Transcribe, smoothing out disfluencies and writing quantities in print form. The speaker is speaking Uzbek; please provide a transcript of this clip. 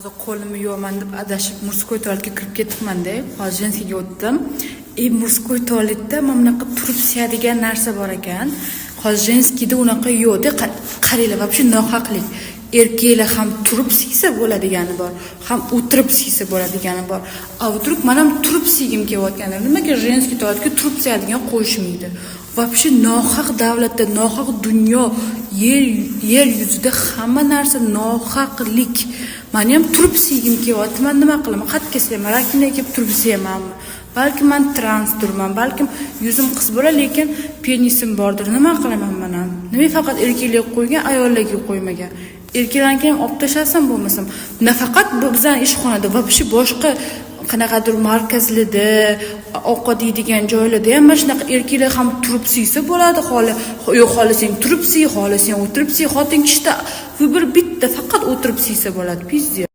Qo'limni yuvaman deb adashib murskoy tualetga kirib ketibman-da. Hozir jenskiga o'tdim. Murskoy tualetda mana bunaqa turib siyadigan narsa bor ekan. Hozir jenskida unaqa yo'q-da. Qaranglar, вообще nohaqlik. Erkaklar ham turib siysa bo'ladigani bor, ham o'tirib siysa bo'ladigani bor. Vdруг men ham turib siygim kelayotganda nimaga jenskiy tualetga turib siyadigan qo'yishmaydi? Вообще nohaq davlatda, nohaq dunyo, yer yuzida hamma narsa nohaqlik. Men ham turib siygim kelyapti. Men nima qilaman? Qat kesaman, rakinaga kelib turib siyamanmi? Balki men transdirman, balkim yuzim qis bo'lar, lekin penisim bordir. Nima qilaman men ham? Nima faqat erkaklar qo'ygan, ayollarga qo'ymagan? Erkaklarga ham olib tashlashim bo'lmasam, nafaqat bizning ishxonada, вообще boshqa qanaqadir markazlarda, ovqat yeydigan joylarda ham mana shunaqa erkaklar ham turib siysa bo'ladi. Yo'q, xohlasang turib siy, xohlasang o'tirib siy. Xotin kishida vыбор bitta, faqat o'tirib siysa bo'ladi. Pizza.